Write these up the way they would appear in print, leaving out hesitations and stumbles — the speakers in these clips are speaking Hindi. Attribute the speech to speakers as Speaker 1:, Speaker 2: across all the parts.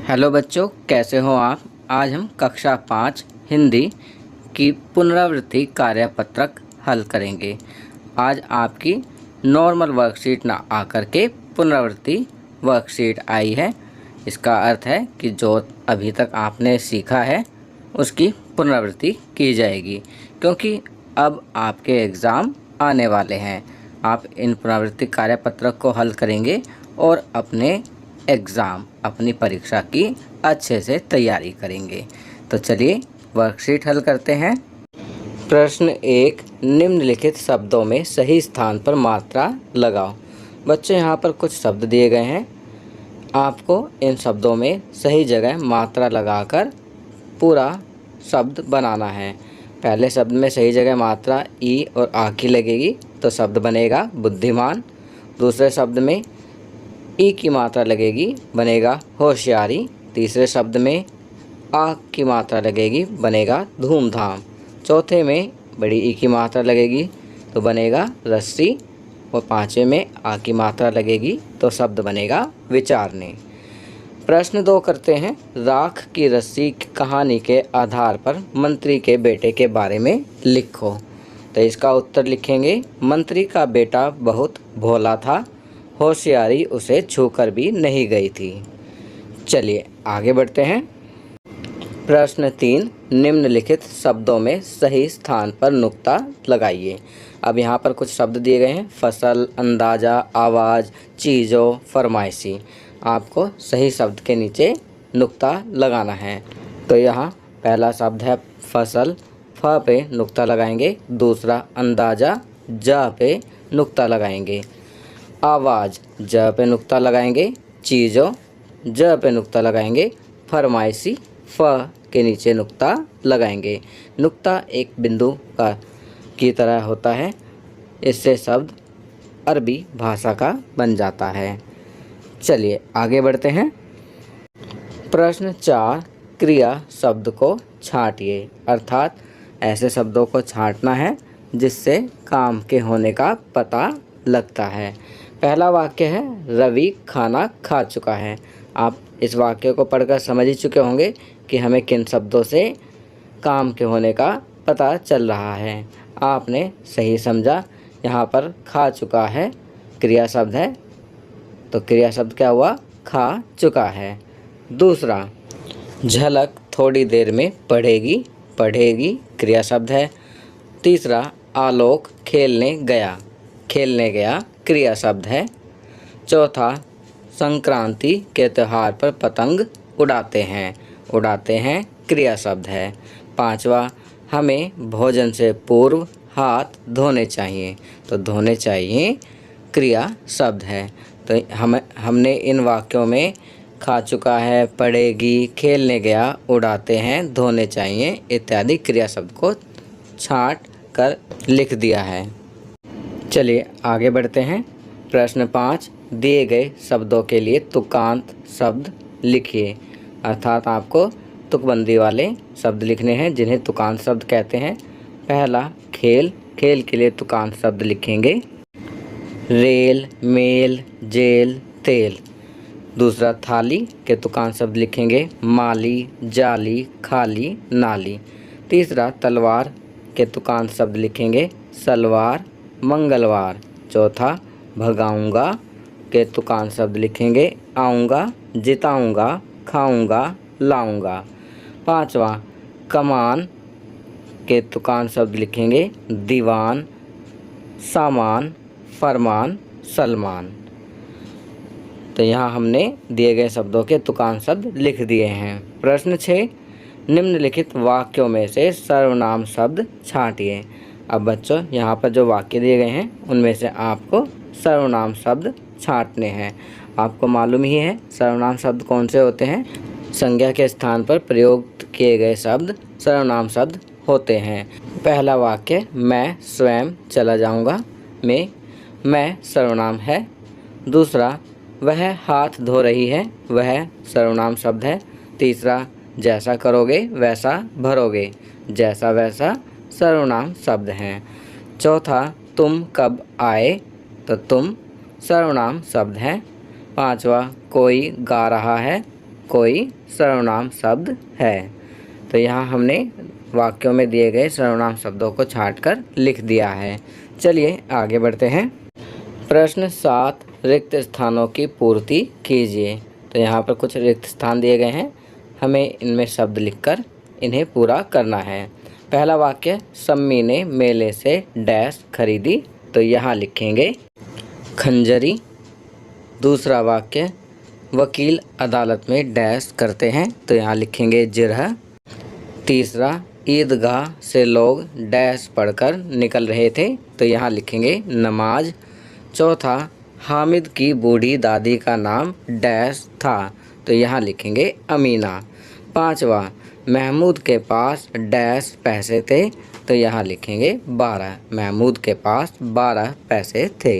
Speaker 1: हेलो बच्चों, कैसे हो आप। आज हम कक्षा 5 हिंदी की पुनरावृत्ति कार्यपत्रक हल करेंगे। आज आपकी नॉर्मल वर्कशीट ना आकर के पुनरावृत्ति वर्कशीट आई है। इसका अर्थ है कि जो अभी तक आपने सीखा है उसकी पुनरावृत्ति की जाएगी, क्योंकि अब आपके एग्ज़ाम आने वाले हैं। आप इन पुनरावृत्ति कार्यपत्रक को हल करेंगे और अपनी परीक्षा की अच्छे से तैयारी करेंगे। तो चलिए वर्कशीट हल करते हैं। प्रश्न 1, निम्नलिखित शब्दों में सही स्थान पर मात्रा लगाओ। बच्चों, यहाँ पर कुछ शब्द दिए गए हैं। आपको इन शब्दों में सही जगह मात्रा लगाकर पूरा शब्द बनाना है। पहले शब्द में सही जगह मात्रा ई और आ की लगेगी तो शब्द बनेगा बुद्धिमान। दूसरे शब्द में ई की मात्रा लगेगी, बनेगा होशियारी। तीसरे शब्द में आ की मात्रा लगेगी, बनेगा धूमधाम। चौथे में बड़ी ई की मात्रा लगेगी तो बनेगा रस्सी। और पाँचवें में आ की मात्रा लगेगी तो शब्द बनेगा विचारने। प्रश्न 2 करते हैं। राख की रस्सी की कहानी के आधार पर मंत्री के बेटे के बारे में लिखो। तो इसका उत्तर लिखेंगे, मंत्री का बेटा बहुत भोला था, होशियारी उसे छूकर भी नहीं गई थी। चलिए आगे बढ़ते हैं। प्रश्न 3, निम्नलिखित शब्दों में सही स्थान पर नुक्ता लगाइए। अब यहाँ पर कुछ शब्द दिए गए हैं। फसल, अंदाज़ा, आवाज़, चीज़ों, फरमाइशी। आपको सही शब्द के नीचे नुक्ता लगाना है। तो यहाँ पहला शब्द है फसल, फ पे नुक्ता लगाएंगे। दूसरा अंदाज़ा, ज पे नुक्ता लगाएंगे। आवाज़, ज पे नुक्ता लगाएंगे। चीज़ों, ज पे नुक्ता लगाएंगे। फरमाइशी, फ के नीचे नुक्ता लगाएंगे। नुक्ता एक बिंदु की तरह होता है। इससे शब्द अरबी भाषा का बन जाता है। चलिए आगे बढ़ते हैं। प्रश्न 4, क्रिया शब्द को छांटिए। अर्थात ऐसे शब्दों को छांटना है जिससे काम के होने का पता लगता है। पहला वाक्य है, रवि खाना खा चुका है। आप इस वाक्य को पढ़कर समझ ही चुके होंगे कि हमें किन शब्दों से काम के होने का पता चल रहा है। आपने सही समझा। यहाँ पर खा चुका है क्रिया शब्द है, तो क्रिया शब्द क्या हुआ, खा चुका है। दूसरा, झलक थोड़ी देर में पढ़ेगी, पढ़ेगी क्रिया शब्द है। तीसरा, आलोक खेलने गया, खेलने गया क्रिया शब्द है। चौथा, संक्रांति के त्यौहार पर पतंग उड़ाते हैं, उड़ाते हैं क्रिया शब्द है। पांचवा, हमें भोजन से पूर्व हाथ धोने चाहिए, तो धोने चाहिए क्रिया शब्द है। तो हमने इन वाक्यों में खा चुका है, पढ़ेगी, खेलने गया, उड़ाते हैं, धोने चाहिए इत्यादि क्रिया शब्द को छांट कर लिख दिया है। चलिए आगे बढ़ते हैं। प्रश्न 5, दिए गए शब्दों के लिए तुकांत शब्द लिखिए। अर्थात आपको तुकबंदी वाले शब्द लिखने हैं जिन्हें तुकांत शब्द कहते हैं। पहला, खेल, खेल के लिए तुकांत शब्द लिखेंगे, रेल, मेल, जेल, तेल। दूसरा, थाली के तुकांत शब्द लिखेंगे, माली, जाली, खाली, नाली। तीसरा, तलवार के तुकांत शब्द लिखेंगे, सलवार, मंगलवार। चौथा, भगाऊंगा के तुकांत शब्द लिखेंगे, आऊँगा, जिताऊँगा, खाऊँगा, लाऊँगा। पांचवा, कमान के तुकांत शब्द लिखेंगे, दीवान, सामान, फरमान, सलमान। तो यहाँ हमने दिए गए शब्दों के तुकांत शब्द लिख दिए हैं। प्रश्न 6, निम्नलिखित वाक्यों में से सर्वनाम शब्द छांटिए। अब बच्चों, यहाँ पर जो वाक्य दिए गए हैं उनमें से आपको सर्वनाम शब्द छांटने हैं। आपको मालूम ही है सर्वनाम शब्द कौन से होते हैं। संज्ञा के स्थान पर प्रयोग किए गए शब्द सर्वनाम शब्द होते हैं। पहला वाक्य, मैं स्वयं चला जाऊँगा में मैं सर्वनाम है। दूसरा, वह हाथ धो रही है, वह सर्वनाम शब्द है। तीसरा, जैसा करोगे वैसा भरोगे, जैसा वैसा सर्वनाम शब्द हैं। चौथा, तुम कब आए, तो तुम सर्वनाम शब्द है। पांचवा, कोई गा रहा है, कोई सर्वनाम शब्द है। तो यहाँ हमने वाक्यों में दिए गए सर्वनाम शब्दों को छांटकर लिख दिया है। चलिए आगे बढ़ते हैं। प्रश्न 7, रिक्त स्थानों की पूर्ति कीजिए। तो यहाँ पर कुछ रिक्त स्थान दिए गए हैं, हमें इनमें शब्द लिखकर इन्हें पूरा करना है। पहला वाक्य, सम्मी ने मेले से डैश खरीदी। तो यहाँ लिखेंगे खंजरी। दूसरा वाक्य, वकील अदालत में डैश करते हैं। तो यहाँ लिखेंगे जिरह। तीसरा, ईदगाह से लोग डैश पढ़कर निकल रहे थे। तो यहाँ लिखेंगे नमाज। चौथा, हामिद की बूढ़ी दादी का नाम डैश था। तो यहाँ लिखेंगे अमीना। पांचवा, महमूद के पास डैश पैसे थे। तो यहाँ लिखेंगे 12। महमूद के पास 12 पैसे थे।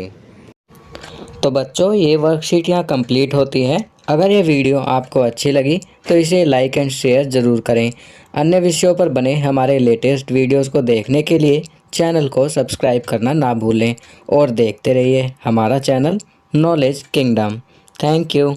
Speaker 1: तो बच्चों, ये वर्कशीट यहाँ कंप्लीट होती है। अगर ये वीडियो आपको अच्छी लगी तो इसे लाइक एंड शेयर ज़रूर करें। अन्य विषयों पर बने हमारे लेटेस्ट वीडियोस को देखने के लिए चैनल को सब्सक्राइब करना ना भूलें और देखते रहिए हमारा channel knowledge kingdom. Thank you.